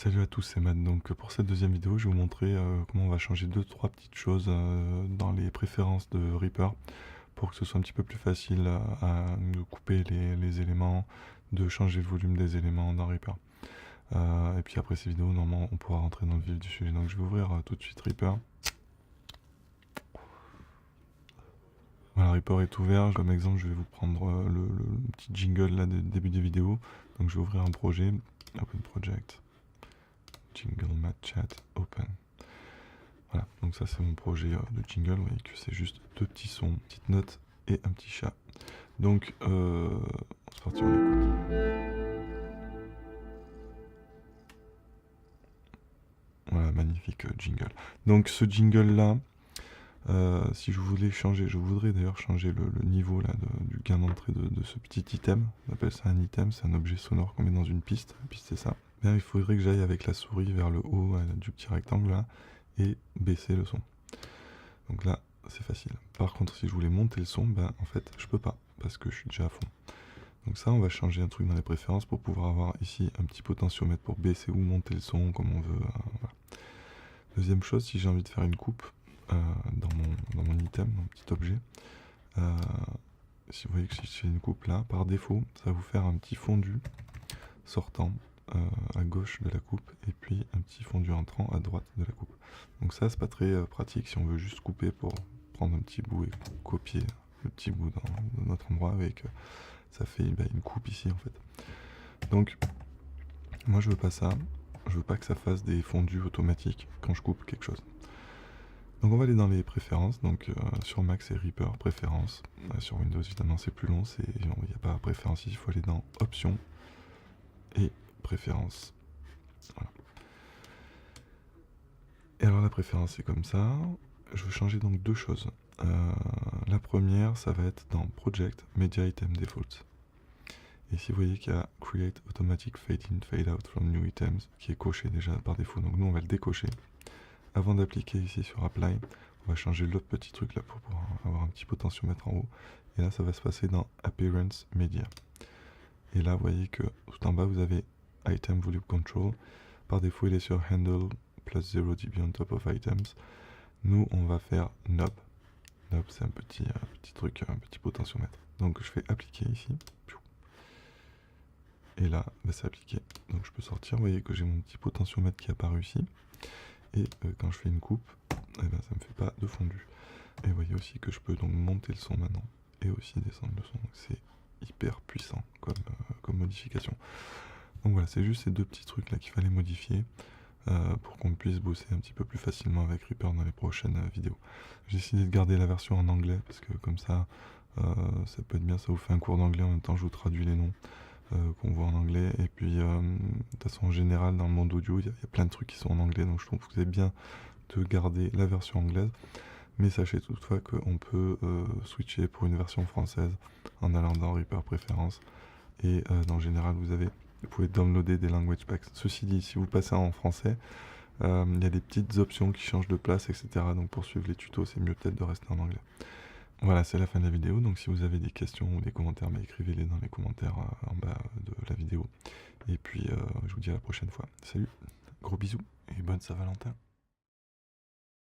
Salut à tous, c'est Matt. Donc pour cette deuxième vidéo, je vais vous montrer comment on va changer 2-3 petites choses dans les préférences de Reaper pour que ce soit un petit peu plus facile de couper les éléments, de changer le volume des éléments dans Reaper. Et puis après ces vidéos, normalement, on pourra rentrer dans le vif du sujet. Donc je vais ouvrir tout de suite Reaper. Voilà, Reaper est ouvert. Comme exemple, je vais vous prendre le petit jingle là du début des vidéos. Donc je vais ouvrir un projet, Open Project. Jingle Mat Chat Open. Voilà, donc ça c'est mon projet de jingle. Vous voyez que c'est juste 2 petits sons, une petite note et un petit chat. Donc, c'est parti, on écoute. Voilà, magnifique jingle. Donc ce jingle là, si je voulais changer, je voudrais d'ailleurs changer le niveau là du gain d'entrée de ce petit item. On appelle ça un item, c'est un objet sonore qu'on met dans une piste. La piste c'est ça. Bien, il faudrait que j'aille avec la souris vers le haut du petit rectangle là et baisser le son. Donc là, c'est facile. Par contre, si je voulais monter le son, ben en fait, je peux pas parce que je suis déjà à fond. Donc ça, on va changer un truc dans les préférences pour pouvoir avoir ici un petit potentiomètre pour baisser ou monter le son comme on veut. Voilà. Deuxième chose, si j'ai envie de faire une coupe dans mon item, mon petit objet, si vous voyez que si je fais une coupe là, par défaut, ça va vous faire un petit fondu sortant à gauche de la coupe et puis un petit fondu entrant à droite de la coupe. Donc ça, c'est pas très pratique si on veut juste couper pour prendre un petit bout et copier le petit bout dans notre endroit avec ça fait une coupe ici en fait. Donc moi je veux pas ça, je veux pas que ça fasse des fondus automatiques quand je coupe quelque chose. Donc on va aller dans les préférences, donc sur Mac c'est Reaper, préférences, sur Windows évidemment c'est plus long, il n'y a pas préférence ici, il faut aller dans options et préférences. Voilà. Et alors la préférence c'est comme ça, je veux changer donc 2 choses. La première ça va être dans Project, Media Item Default. Et ici vous voyez qu'il y a Create Automatic Fade In, Fade Out from New Items qui est coché déjà par défaut, donc nous on va le décocher. Avant d'appliquer ici sur Apply, on va changer l'autre petit truc là pour pouvoir avoir un petit potentiomètre en haut. Et là ça va se passer dans Appearance Media. Et là vous voyez que tout en bas vous avez Item Volume Control. Par défaut il est sur Handle plus 0 dB on top of items. Nous on va faire Knob. Knob c'est un petit truc, un petit potentiomètre. Donc je fais appliquer ici. Et là c'est appliqué. Donc je peux sortir, vous voyez que j'ai mon petit potentiomètre qui est apparu ici. Et quand je fais une coupe, ça ne me fait pas de fondu. Et vous voyez aussi que je peux donc monter le son maintenant et aussi descendre le son. C'est hyper puissant comme modification. Donc voilà, c'est juste ces 2 petits trucs là qu'il fallait modifier pour qu'on puisse bosser un petit peu plus facilement avec Reaper dans les prochaines vidéos. J'ai décidé de garder la version en anglais parce que comme ça peut être bien, ça vous fait un cours d'anglais, en même temps je vous traduis les noms qu'on voit en anglais. Et puis de toute façon en général dans le monde audio il y a plein de trucs qui sont en anglais, donc je trouve que c'est bien de garder la version anglaise. Mais sachez toutefois qu'on peut switcher pour une version française en allant dans Reaper Préférences. Et en général vous pouvez downloader des language packs. Ceci dit, si vous passez en français, il y a des petites options qui changent de place, etc. Donc pour suivre les tutos, c'est mieux peut-être de rester en anglais. Voilà, c'est la fin de la vidéo. Donc si vous avez des questions ou des commentaires, écrivez-les dans les commentaires en bas de la vidéo. Et puis je vous dis à la prochaine fois. Salut, gros bisous et bonne Saint-Valentin.